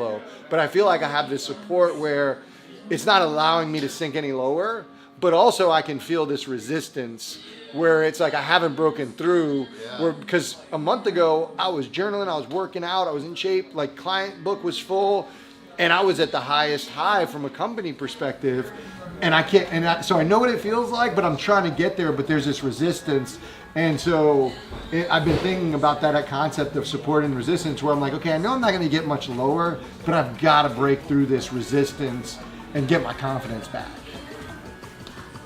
low. But I feel like I have this support where it's not allowing me to sink any lower, but also I can feel this resistance where it's like I haven't broken through. Because a month ago I was journaling, I was working out, I was in shape, like client book was full, and I was at the highest high from a company perspective. And I can't, so I know what it feels like, but I'm trying to get there, but there's this resistance. And so I've been thinking about that concept of support and resistance where I'm like, okay, I know I'm not going to get much lower, but I've got to break through this resistance and get my confidence back.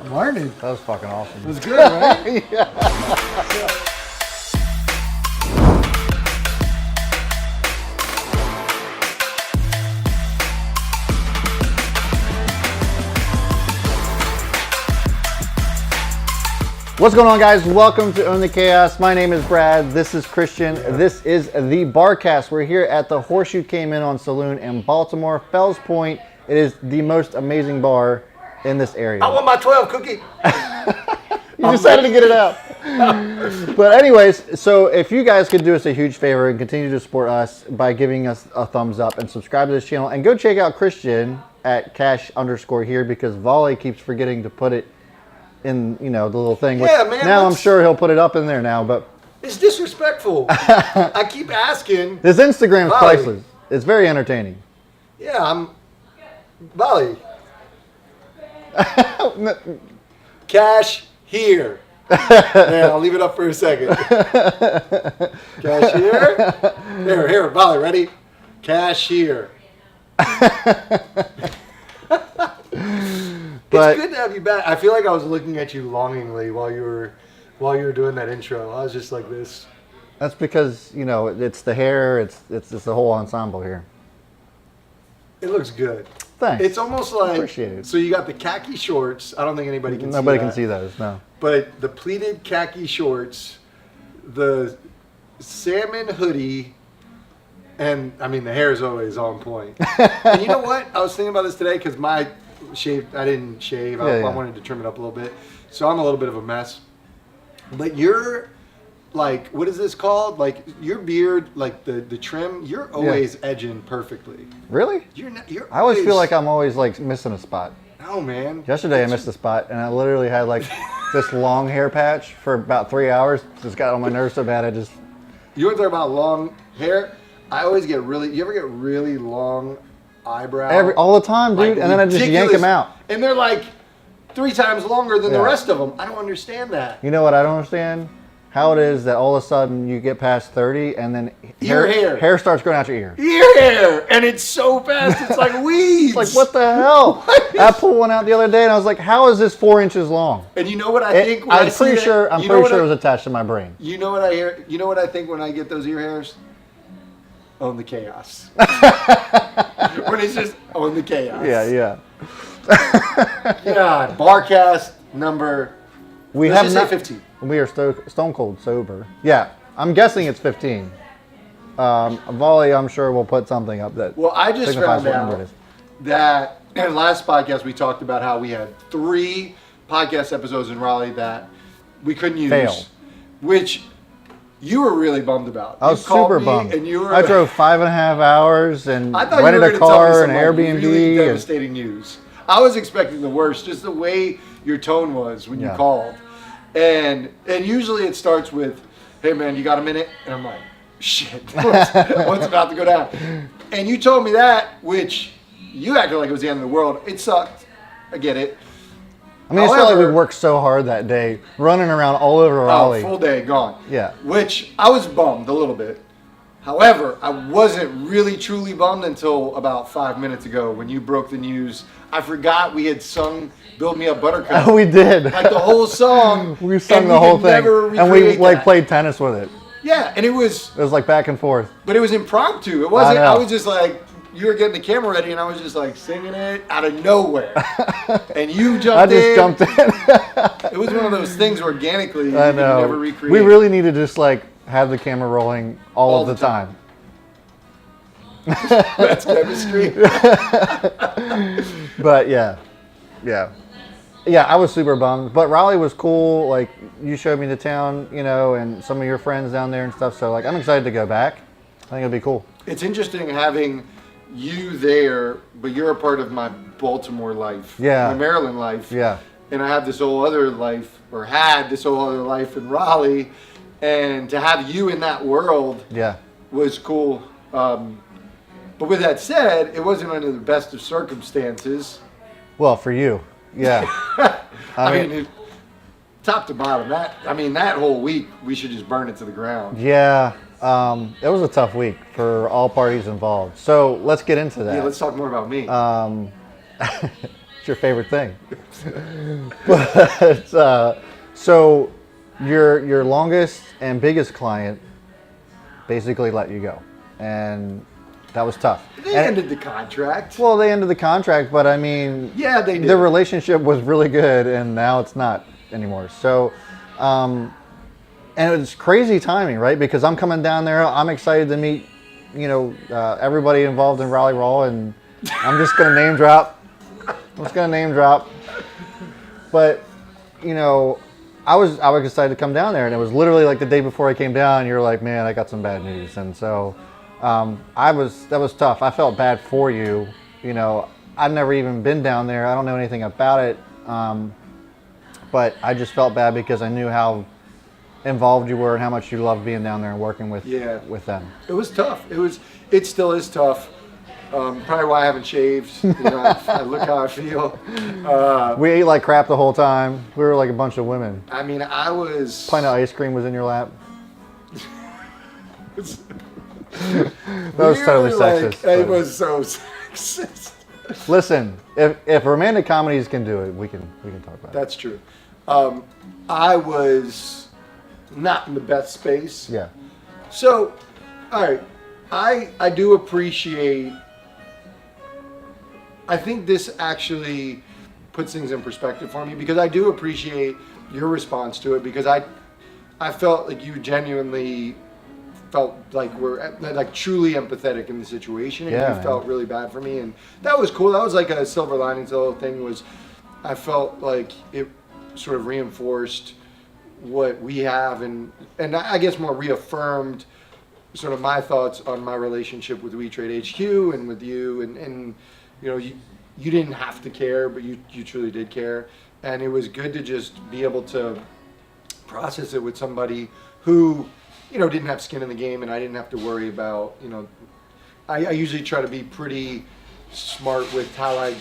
I'm learning. That was fucking awesome. It was good, right? Yeah. What's going on, guys? Welcome to Own the Chaos. My name is Brad. This is Christian. This is the Barcast. We're here at the Horseshoe Cayman on Saloon in Baltimore, Fells Point. It is the most amazing bar in this area. I want my 12 cookie. You decided to get it out. But anyways, so if you guys could do us a huge favor and continue to support us by giving us a thumbs up and subscribe to this channel, and go check out Christian at cash_here, because Volley keeps forgetting to put it in, you know, the little thing. Yeah, man. Now I'm sure he'll put it up in there now, but it's disrespectful. I keep asking. His Instagram is priceless. It's very entertaining. Yeah, I'm Volley. Cash here. Man, I'll leave it up for a second. Cash here. Here, Volley, ready? Cash here. It's good to have you back. I feel like I was looking at you longingly while you were doing that intro. I was just like this. That's because, you know, it's the hair, it's the whole ensemble here. It looks good. Thanks. It's almost like, appreciate it. So you got the khaki shorts. I don't think anybody can see that. Nobody can see those, no. But the pleated khaki shorts, the salmon hoodie, and I mean the hair is always on point. And you know what? I was thinking about this today because I didn't shave. I wanted to trim it up a little bit. So I'm a little bit of a mess. But you're like, what is this called? Like your beard, like the trim, you're always edging perfectly. Really? I always feel like I'm always like missing a spot. No, man. Yesterday I missed a spot, and I literally had like this long hair patch for about 3 hours. Just got on my nerves so bad I just... You want to talk about long hair? I always get you ever get really long eyebrows? All the time, dude. Like, and then I just yank them out. And they're like 3 times longer than the rest of them. I don't understand that. You know what I don't understand? How it is that all of a sudden you get past 30 and then hair starts growing out your ear. Ear hair! And it's so fast, it's like weeds! It's like, what the hell? I pulled one out the other day and I was like, how is this 4 inches long? And you know what I think? I'm pretty sure it was attached to my brain. You know what I hear? You know what I think when I get those ear hairs? Own the chaos. When it's just own the chaos. Yeah. God, Barcast number... Let's just say 15. We are stone cold sober. Yeah, I'm guessing it's 15. Volley, I'm sure will put something up that. Well, I just found out that in the last podcast we talked about how we had 3 podcast episodes in Raleigh that we couldn't use. Fail. Which you were really bummed about. I was super bummed. And you were I drove 5.5 hours and rented a car and Airbnb. Really devastating news. I was expecting the worst, just the way your tone was when you called. And usually it starts with, hey man, you got a minute? And I'm like, shit, what's about to go down? And you told me that, which you acted like it was the end of the world. It sucked. I get it. I mean, it's not like we worked so hard that day, running around all over Raleigh. Full day gone. Yeah. Which I was bummed a little bit. However, I wasn't really truly bummed until about 5 minutes ago when you broke the news. I forgot we had sung Build Me Up Buttercup. Oh, we did. Like the whole song. We sung the whole thing. And we like played tennis with it. Yeah, and it was like back and forth. But it was impromptu. It wasn't, I was just like, you were getting the camera ready and I was just like singing it out of nowhere. And you jumped in. I just jumped in. It was one of those things organically I know. You never recreate. We really need to just like have the camera rolling all of the time. That's chemistry. But yeah, I was super bummed. But Raleigh was cool. Like you showed me the town, you know, and some of your friends down there and stuff. So like I'm excited to go back. I think it'll be cool. It's interesting having you there, but you're a part of my Baltimore life, Yeah. my Maryland life. Yeah. And I have this whole other life, or had this whole other life in Raleigh, and to have you in that world Yeah. was cool. But with that said, it wasn't under the best of circumstances. Well, for you. Yeah. I mean, top to bottom, that whole week, we should just burn it to the ground. Yeah. It was a tough week for all parties involved. So let's get into that. Yeah, let's talk more about me. It's your favorite thing. But, so your longest and biggest client basically let you go. And that was tough. They ended the contract. Well, they ended the contract, but I mean, Yeah, they did. the relationship was really good, and now it's not anymore. So, and it's crazy timing, right? Because I'm coming down there, I'm excited to meet, everybody involved in Raleigh Raw, and I'm just gonna name drop. But, I was excited to come down there, and it was literally like the day before I came down. You're like, man, I got some bad news, and so. That was tough. I felt bad for you. I've never even been down there. I don't know anything about it. But I just felt bad because I knew how involved you were and how much you loved being down there and working with them. It was tough. It still is tough. Probably why I haven't shaved. I look how I feel. We ate like crap the whole time. We were like a bunch of women. I mean, I was. Pint of ice cream was in your lap. That was totally sexist. It was so sexist. Listen, if romantic comedies can do it, we can talk about it. That's true. I was not in the best space. Yeah. So, all right, I do appreciate. I think this actually puts things in perspective for me because I do appreciate your response to it because I felt like you genuinely felt like we're like truly empathetic in the situation, and you felt really bad for me, and that was cool. That was like a silver lining to the whole thing. Was I felt like it sort of reinforced what we have, and I guess more reaffirmed sort of my thoughts on my relationship with We Trade HQ and with you, and you didn't have to care, but you truly did care, and it was good to just be able to process it with somebody who didn't have skin in the game, and I didn't have to worry about, I usually try to be pretty smart with how I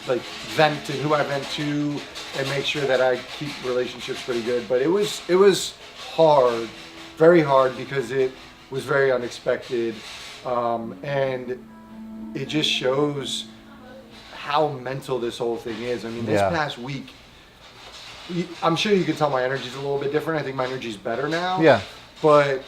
vent and who I vent to and make sure that I keep relationships pretty good. But it was hard, very hard because it was very unexpected. And it just shows how mental this whole thing is. I mean, this past week, I'm sure you can tell my energy's a little bit different. I think my energy's better now. Yeah. But,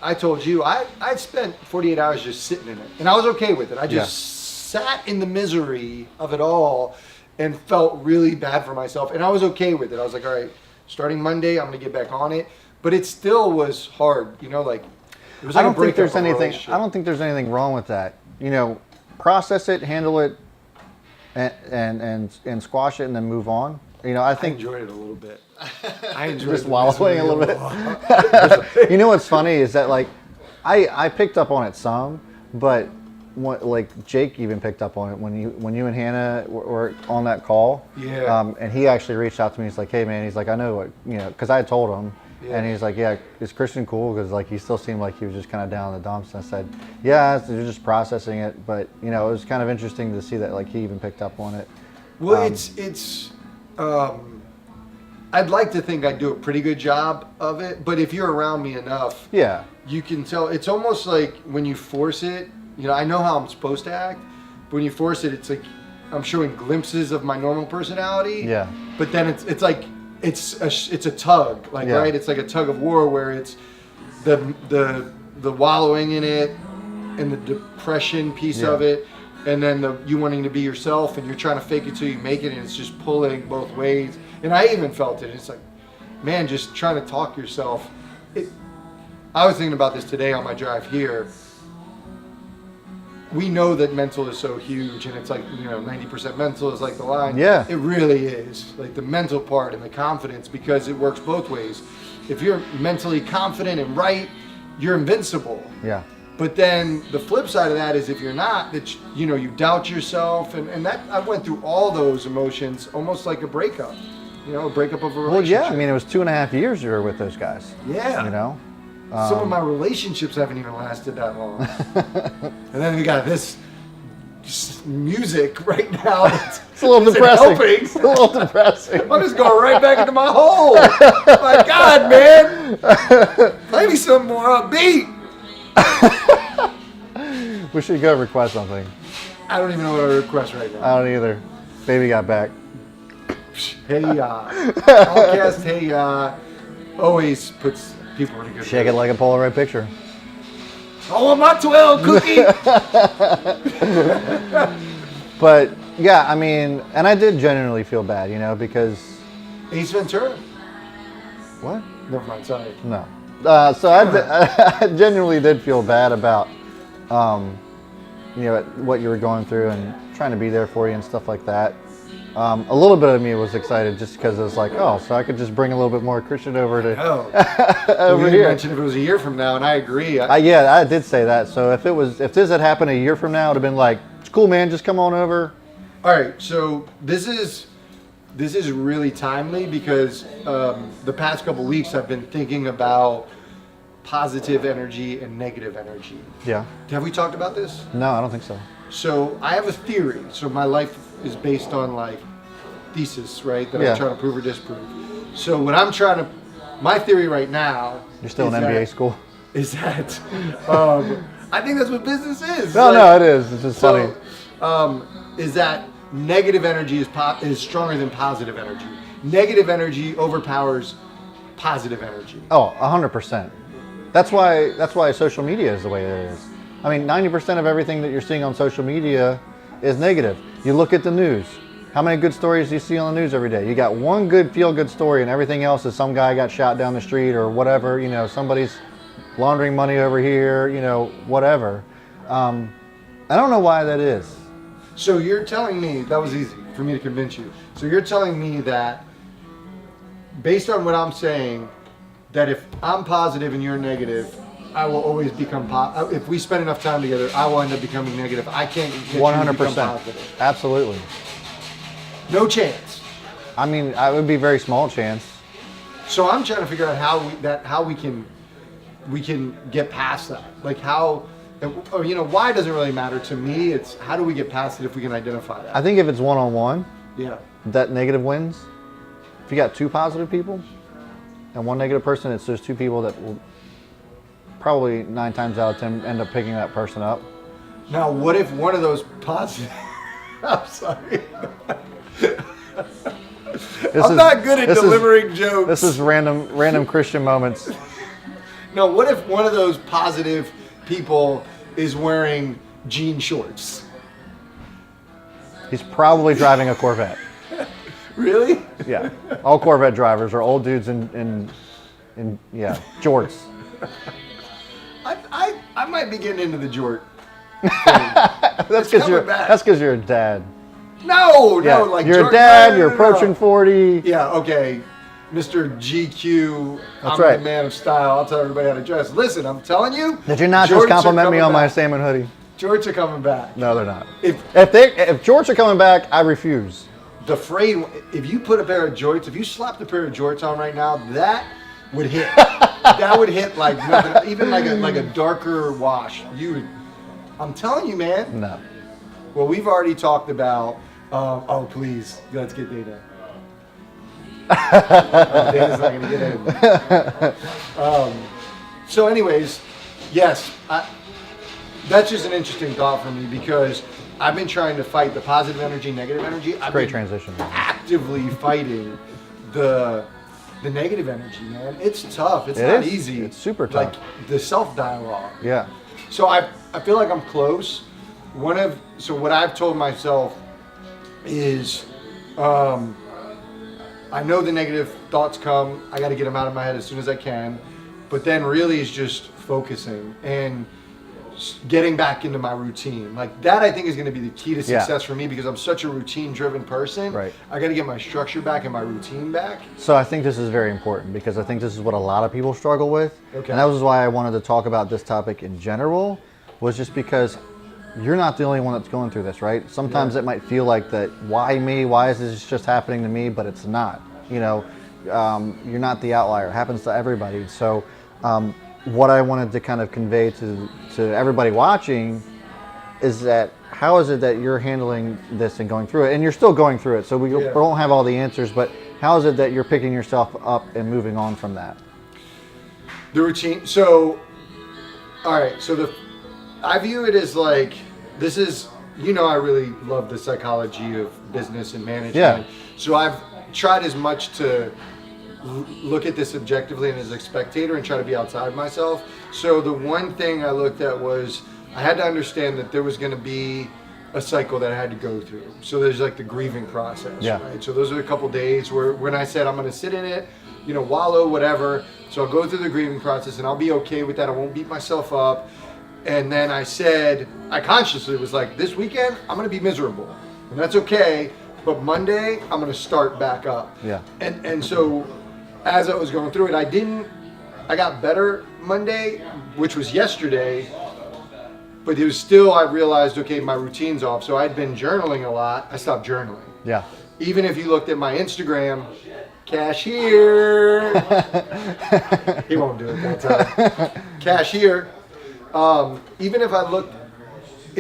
I told you, I spent 48 hours just sitting in it. And I was okay with it. I just sat in the misery of it all and felt really bad for myself. And I was okay with it. I was like, all right, starting Monday, I'm going to get back on it. But it still was hard, it was like I don't think there's anything wrong with that. Process it, handle it, and squash it and then move on. I think I enjoyed it a little bit. I enjoyed just wallowing a little bit. What's funny is that I picked up on it some, but Jake even picked up on it when you and Hannah were on that call. Yeah. And he actually reached out to me. He's like, hey man, he's like, I know what because I had told him. Yeah. And he's like, yeah, is Christian cool? Because he still seemed like he was just kind of down in the dumps. And I said, yeah, they're just processing it. But it was kind of interesting to see that he even picked up on it. Well, it's. I'd like to think I do a pretty good job of it, but if you're around me enough, you can tell. It's almost like when you force it. I know how I'm supposed to act, but when you force it, it's like I'm showing glimpses of my normal personality. Yeah. But then it's like it's a tug, right? It's like a tug of war where it's the wallowing in it and the depression piece of it, and then you wanting to be yourself, and you're trying to fake it till you make it, and it's just pulling both ways. And I even felt it. It's like, man, just trying to talk yourself. I was thinking about this today on my drive here. We know that mental is so huge, and it's 90% mental is like the line. Yeah. It really is. The mental part and the confidence, because it works both ways. If you're mentally confident and right, you're invincible. Yeah. But then the flip side of that is if you're not, that you doubt yourself, and that I went through all those emotions almost like a breakup, a breakup of a relationship. Well, yeah, I mean, it was 2.5 years you were with those guys. Yeah. Some of my relationships haven't even lasted that long. And then we got this music right now. It's a little depressing. It's a little depressing. I'm just going right back into my hole. My God, man. Play me some more upbeat. We should go request something. I don't even know what I request right now. I don't either. Baby got back. Hey, Barcast, hey, always puts people in a good Shake it like a Polaroid picture. I want my 12 cookie. But yeah, I mean, and I did genuinely feel bad, because. Ace Ventura? What? Never mind, sorry. No. So I genuinely did feel bad about, what you were going through and trying to be there for you and stuff like that. A little bit of me was excited just because it was like, oh, so I could just bring a little bit more Christian over to over here. You mentioned if it was a year from now, and I agree. Yeah, I did say that. So if this had happened a year from now, it would have been like, it's cool, man, just come on over. All right, so this is really timely because the past couple weeks I've been thinking about positive energy and negative energy. Yeah. Have we talked about this? No, I don't think so. So I have a theory. So my life is based on like thesis, right? That I'm trying to prove or disprove. So what my theory right now. You're still in MBA school. Is that I think that's what business is. No, it is. It's just funny. Is that negative energy is stronger than positive energy. Negative energy overpowers positive energy. Oh, 100%. That's why social media is the way it is. I mean, 90% of everything that you're seeing on social media is negative. You look at the news. How many good stories do you see on the news every day? You got one good feel-good story and everything else is some guy got shot down the street or whatever, somebody's laundering money over here, whatever. I don't know why that is. So you're telling me, that was easy for me to convince you. So you're telling me that based on what I'm saying, that if I'm positive and you're negative, I will always become positive. If we spend enough time together, I will end up becoming negative. I can't get 100%. You to become positive. Absolutely. No chance. I mean, it would be a very small chance. So I'm trying to figure out how we can get past that. Like how, or why doesn't really matter to me. It's how do we get past it if we can identify that. I think if it's one-on-one, that negative wins. If you got two positive people and one negative person, it's those two people that will probably 9 times out of 10 end up picking that person up. Now, what if one of those positive... I'm sorry. I'm not good at delivering jokes. This is random Christian moments. Now, what if one of those positive people is wearing jean shorts? He's probably driving a Corvette. Really? Yeah. All Corvette drivers are old dudes in jorts. I might be getting into the jort. That's because you're a dad. No, like you're a dad. You're approaching 40. Yeah, okay, Mr. GQ. That's I'm right. the man of style. I'll tell everybody how to dress. Listen, I'm telling you. Did you not just compliment me on my salmon hoodie? Jorts are coming back. No, they're not. If jorts are coming back, I refuse. The frayed. If you put a pair of jorts, if you slapped a pair of jorts on right now, that would hit. That would hit like nothing, even like a darker wash. I'm telling you, man. No. Well, we've already talked about. Oh, please, let's get Dana. Dana's not gonna get in. So, anyways, yes, that's just an interesting thought for me because I've been trying to fight the positive energy, negative energy. Great transition. Actively fighting the negative energy, man. It's tough. It's not easy. It's super tough. Like the self-dialogue. Yeah. So I feel like I'm close. So what I've told myself is, I know the negative thoughts come. I got to get them out of my head as soon as I can. But then really is just focusing. And getting back into my routine. Like that I think is going to be the key to Yeah. success for me, because I'm such a routine driven person. Right. I got to get my structure back and my routine back. So I think this is very important, because I think this is what a lot of people struggle with. Okay. And that was why I wanted to talk about this topic in general, was just because you're not the only one that's going through this, right? Sometimes Yeah. it might feel like that, why me? Why is this just happening to me? But it's not. You know, you're not the outlier. It happens to everybody. So what I wanted to kind of convey to everybody watching is that how is it that you're handling this and going through it? And you're still going through it, so we don't have all the answers, but how is it that you're picking yourself up and moving on from that? The routine. So, all right. So I view it as like, this is, I really love the psychology of business and management. Yeah. So I've tried as much to look at this objectively and as a spectator and try to be outside myself. So the one thing I looked at was I had to understand that there was going to be a cycle that I had to go through. So there's like the grieving process, right? So those are a couple days where when I said I'm going to sit in it, wallow, whatever. So I'll go through the grieving process and I'll be okay with that. I won't beat myself up. And then I consciously was like, this weekend I'm going to be miserable, and that's okay. But Monday I'm going to start back up. Yeah. And so as I was going through it, I got better Monday, which was yesterday, but it was still, I realized, okay, my routine's off. So I'd been journaling a lot. I stopped journaling. Yeah. Even if you looked at my Instagram, cashier, he won't do it that time. Cashier. Even if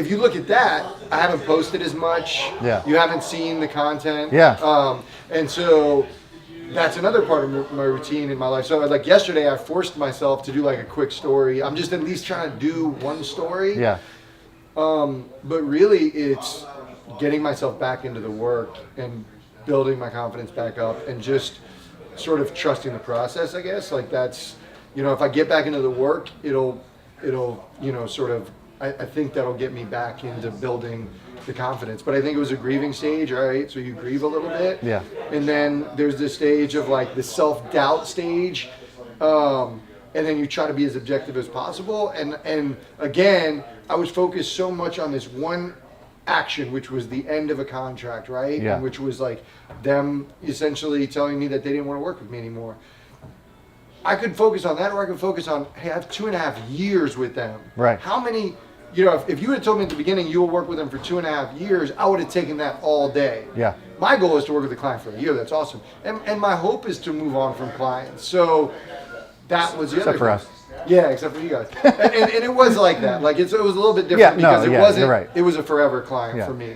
you look at that, I haven't posted as much. Yeah. You haven't seen the content. Yeah. And so that's another part of my routine in my life. So like yesterday, I forced myself to do like a quick story. I'm just at least trying to do one story. Yeah. But really it's getting myself back into the work and building my confidence back up and just sort of trusting the process, I guess. Like that's, if I get back into the work, it'll sort of, I think that'll get me back into building the confidence. But I think it was a grieving stage, all right? So you grieve a little bit. Yeah. And then there's this stage of like the self-doubt stage. And then you try to be as objective as possible. And again, I was focused so much on this one action, which was the end of a contract, right? Yeah. And which was like them essentially telling me that they didn't want to work with me anymore. I could focus on that, or I could focus on, hey, I have 2.5 years with them. Right. How many, if you had told me at the beginning you will work with them for 2.5 years, I would have taken that all day. Yeah. My goal is to work with a client for a year. That's awesome. And my hope is to move on from clients. So that was the other Except for thing. us. Yeah, except for you guys. and it was like that. Like it was a little bit different Yeah, because it wasn't, you're right. it was a forever client for me.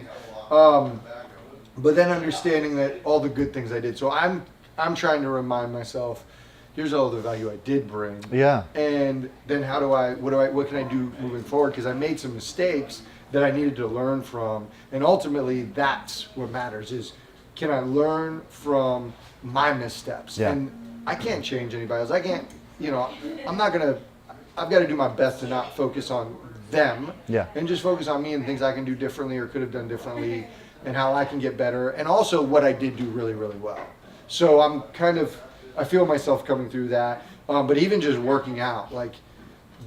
But then understanding that all the good things I did. So I'm trying to remind myself, here's all the value I did bring. Yeah. And then what can I do moving forward? Because I made some mistakes that I needed to learn from. And ultimately that's what matters is, can I learn from my missteps? Yeah. And I can't change anybody else. I can't, I've got to do my best to not focus on them. Yeah. And just focus on me and things I can do differently or could have done differently and how I can get better. And also what I did do really, really well. So I feel myself coming through that. But even just working out, like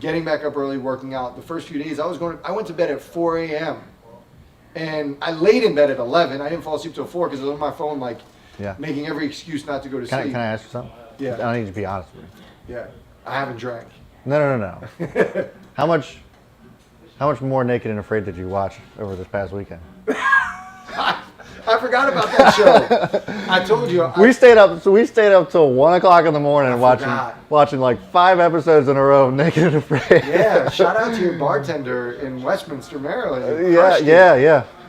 getting back up early, working out. The first few days I went to bed at 4 a.m. And I laid in bed at 11. I didn't fall asleep till 4 because I was on my phone, making every excuse not to go to sleep. Can I ask you something? Yeah. I don't need to be honest with you. Yeah. I haven't drank. No. How much more Naked and Afraid did you watch over this past weekend? I forgot about that show. I told you. We stayed up till 1 o'clock in the morning watching like 5 episodes in a row of Naked and Afraid. Yeah, shout out to your bartender in Westminster, Maryland.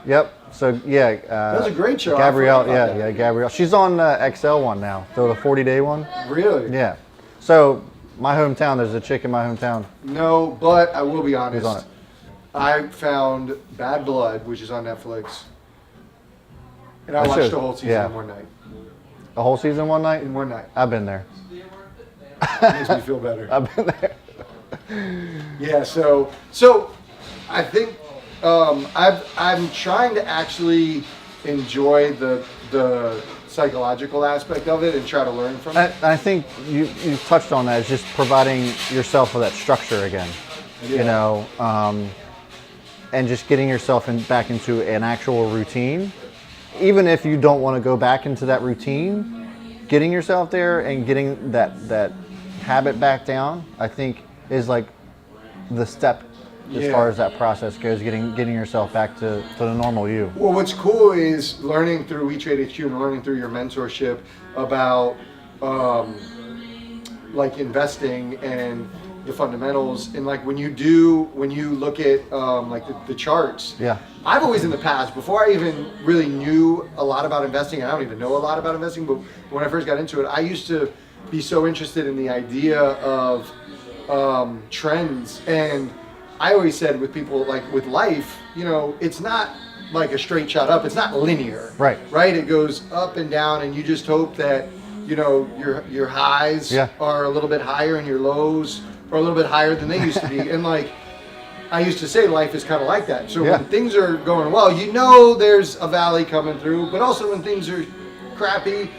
Yep. So that was a great show. Gabrielle, Gabrielle. She's on XL one now, so the 40-day one. Really? Yeah. So my hometown, there's a chick in my hometown. No, but I will be honest. Who's on it? I found Bad Blood, which is on Netflix, and I watched the whole season in one night. The whole season one night? In one night. I've been there. It makes me feel better. I've been there. Yeah. So I think I'm trying to actually enjoy the psychological aspect of it and try to learn from it. I think you touched on that. It's just providing yourself with that structure again. you know, and just getting yourself back into an actual routine. Even if you don't want to go back into that routine, getting yourself there and getting that habit back down, I think is like the step as far as that process goes, getting yourself back to the normal you. Well, what's cool is learning through WeTrade HQ and learning through your mentorship about like investing and the fundamentals, and like when you look at like the charts. Yeah. I've always in the past, before I even really knew a lot about investing, and I don't even know a lot about investing, but when I first got into it, I used to be so interested in the idea of trends. And I always said with people, like with life, you know, it's not like a straight shot up. It's not linear. Right. Right. It goes up and down, and you just hope that, you know, your highs are a little bit higher and your lows are a little bit higher than they used to be. And like I used to say, life is kind of like that. So when things are going well, you know, there's a valley coming through, but also when things are crappy,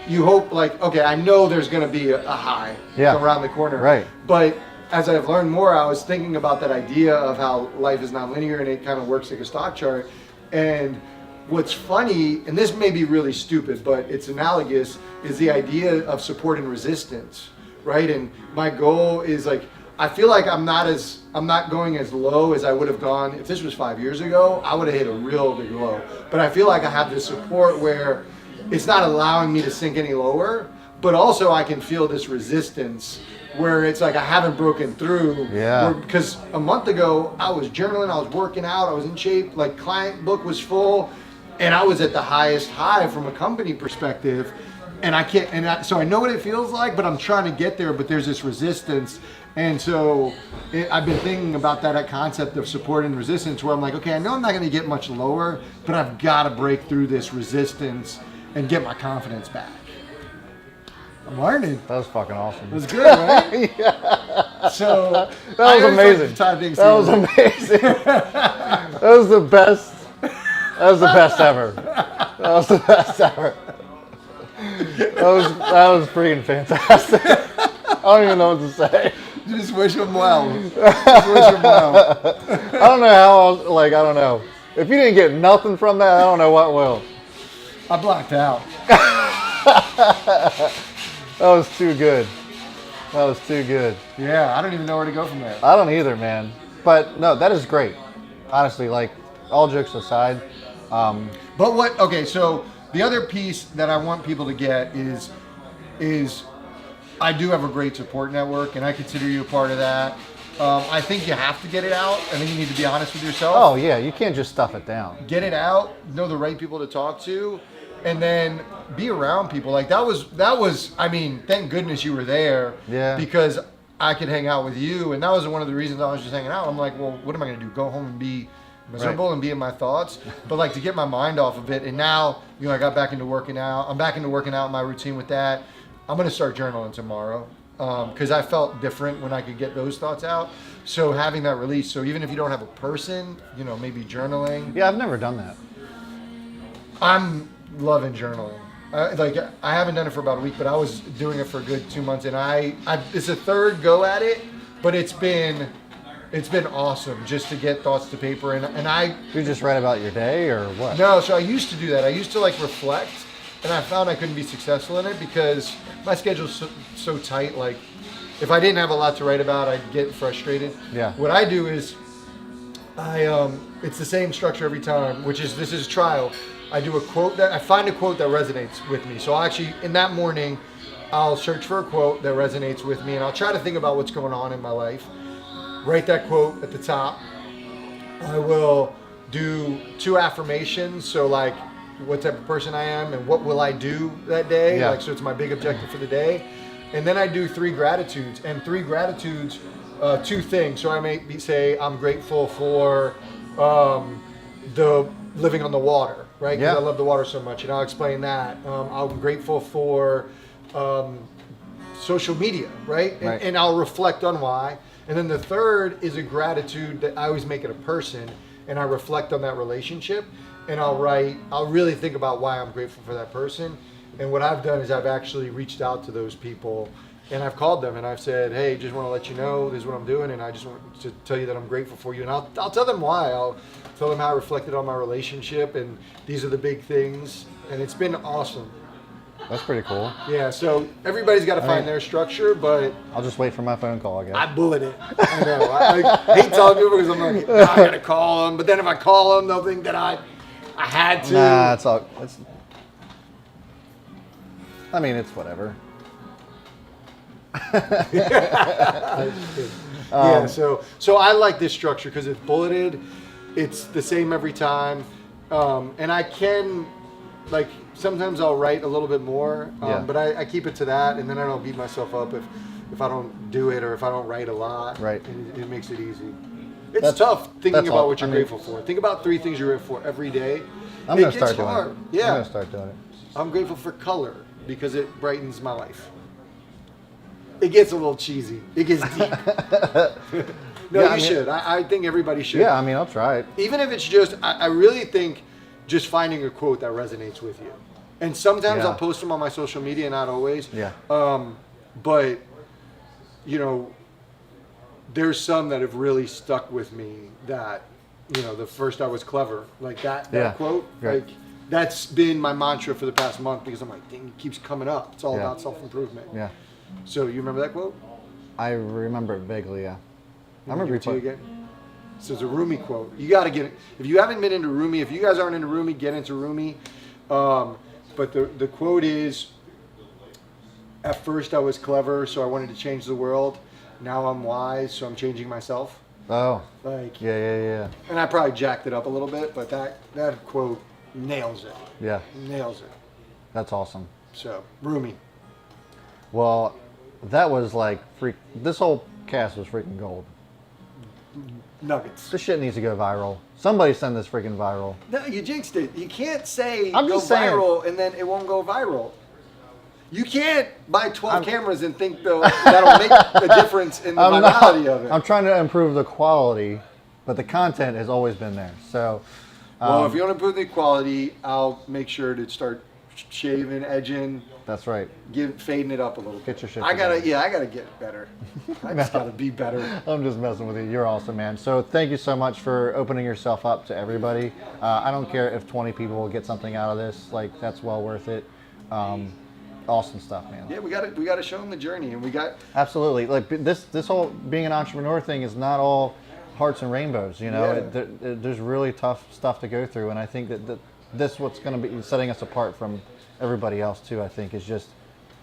you hope like, okay, I know there's going to be a high around the corner. Right. But as I've learned more, I was thinking about that idea of how life is not linear and it kind of works like a stock chart. And what's funny, and this may be really stupid, but it's analogous, is the idea of support and resistance, right? And my goal is like, I feel like I'm not going as low as I would have gone. If this was 5 years ago, I would have hit a real big low. But I feel like I have this support where it's not allowing me to sink any lower, but also I can feel this resistance where it's like I haven't broken through. Yeah. Because a month ago, I was journaling, I was working out, I was in shape, like client book was full, and I was at the highest high from a company perspective. And I can't, so I know what it feels like, but I'm trying to get there, but there's this resistance. And so I've been thinking about that concept of support and resistance where I'm like, okay, I know I'm not going to get much lower, but I've got to break through this resistance and get my confidence back. I'm learning. That was fucking awesome. It was good, right? Yeah. So that was amazing. That was amazing. That was the best. That was the best ever. That was the best ever. That was freaking fantastic. I don't even know what to say. Just wish him well. Just wish him well. I don't know how else, like, I don't know. If you didn't get nothing from that, I don't know what will. I blacked out. That was too good. That was too good. Yeah, I don't even know where to go from there. I don't either, man. But no, that is great. Honestly, like, all jokes aside. But what, okay, so the other piece that I want people to get is I do have a great support network, and I consider you a part of that. I think you have to get it out. I think you need to be honest with yourself. Oh, yeah, you can't just stuff it down. Get it out, know the right people to talk to, and then be around people. Like that was, I mean, thank goodness you were there. Yeah. Because I could hang out with you, and that was one of the reasons I was just hanging out. I'm like, well, what am I going to do? Go home and be miserable and be in my thoughts? But like to get my mind off of it. And now, you know, I got back into working out. I'm back into working out in my routine with that. I'm going to start journaling tomorrow because I felt different when I could get those thoughts out. So having that release. So even if you don't have a person, you know, maybe journaling. Yeah, I've never done that. I'm loving journaling. I haven't done it for about a week, but I was doing it for a good 2 months, and I it's a third go at it, but it's been awesome just to get thoughts to paper. And I You just write about your day or what? No, so I used to do that. I used to like reflect, and I found I couldn't be successful in it because my schedule's so tight. Like if I didn't have a lot to write about, I'd get frustrated. Yeah. What I do is it's the same structure every time, which is this is a trial. I do a quote I find a quote that resonates with me. So I'll actually, in that morning, I'll search for a quote that resonates with me, and I'll try to think about what's going on in my life. Write that quote at the top. I will do 2 affirmations. So like what type of person I am and what will I do that day. Yeah. Like, so it's my big objective for the day. And then I do 3 gratitudes, and 3 gratitudes, 2 things. So I may say I'm grateful for the living on the water, right? Because I love the water so much, and I'll explain that. I'm grateful for social media, right? And I'll reflect on why. And then the third is a gratitude that I always make it a person, and I reflect on that relationship, and I'll really think about why I'm grateful for that person. And what I've done is I've actually reached out to those people And I've called them and I've said, hey, just want to let you know this is what I'm doing, and I just want to tell you that I'm grateful for you. And I'll tell them why. I'll tell them how I reflected on my relationship, and these are the big things. And it's been awesome. That's pretty cool. Yeah, so everybody's got to find their structure, but I'll just wait for my phone call, I guess. I bullet it. I know. I hate telling people because I'm like, I got to call them. But then if I call them, they'll think that I had to. Nah, it's all. I mean, it's whatever. Yeah, so I like this structure because it's bulleted. It's the same every time, and I can, like, sometimes I'll write a little bit more, but I keep it to that, and then I don't beat myself up if I don't do it or if I don't write a lot. Right. And it makes it easy. It's tough thinking about what you're grateful for. Think about 3 things you're grateful for every day. I'm gonna start doing it. Yeah. I'm gonna start doing it. I'm grateful for color because it brightens my life. It gets a little cheesy. It gets deep. No, you should. I think everybody should. Yeah, I mean, I'll try it. Even if it's just, I really think just finding a quote that resonates with you. And sometimes I'll post them on my social media, not always. Yeah. But, you know, there's some that have really stuck with me that, you know, the first I was clever. Like that quote. Right. Like, that's been my mantra for the past month because I'm like, dang, it keeps coming up. It's all about self-improvement. Yeah. So you remember that quote? I remember it vaguely, yeah. I remember it to you again. So it's a Rumi quote. You got to get it. If you haven't been into Rumi, if you guys aren't into Rumi, get into Rumi. But the quote is, at first I was clever, so I wanted to change the world. Now I'm wise, so I'm changing myself. Oh. Like, Yeah. and I probably jacked it up a little bit, but that quote nails it. Yeah. Nails it. That's awesome. So, Rumi. Well, that was like this whole cast was freaking gold. Nuggets. This shit needs to go viral. Somebody send this freaking viral. No, you jinxed it. You can't say I'm go just saying. viral and then it won't go viral. You can't buy 12 cameras and think that'll make a difference in the virality of it. I'm trying to improve the quality, but the content has always been there. So, well, if you want to improve the quality, I'll make sure to start shaving, edging. That's right. Fading it up a little bit. Get your shit I gotta together. get better. I just gotta be better. I'm just messing with you. You're awesome, man. So thank you so much for opening yourself up to everybody. I don't care if 20 people will get something out of this. Like, that's well worth it. Awesome stuff, man. Yeah, we gotta show them the journey, and we got absolutely. Like this whole being an entrepreneur thing is not all hearts and rainbows. You know, there's really tough stuff to go through, and I think that this what's going to be setting us apart from everybody else too. I think is just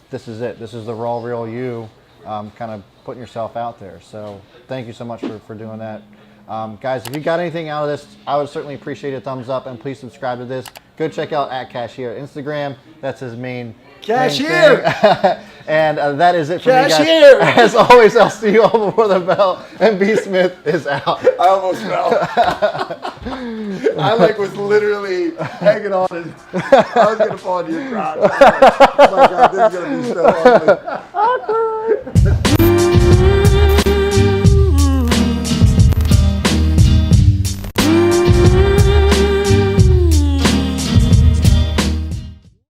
this is it. This is the raw, real you, kind of putting yourself out there. So thank you so much for doing that. Guys, if you got anything out of this, I would certainly appreciate a thumbs up, and please subscribe to this. Go check out @Cashier Instagram. That's his main Cashier. And that is it for Cashier. me, guys. As always, I'll see you all before the bell. And B. Smith is out. I almost fell. I was literally hanging on. I was gonna fall into your crotch. Oh my God, this is gonna be so ugly.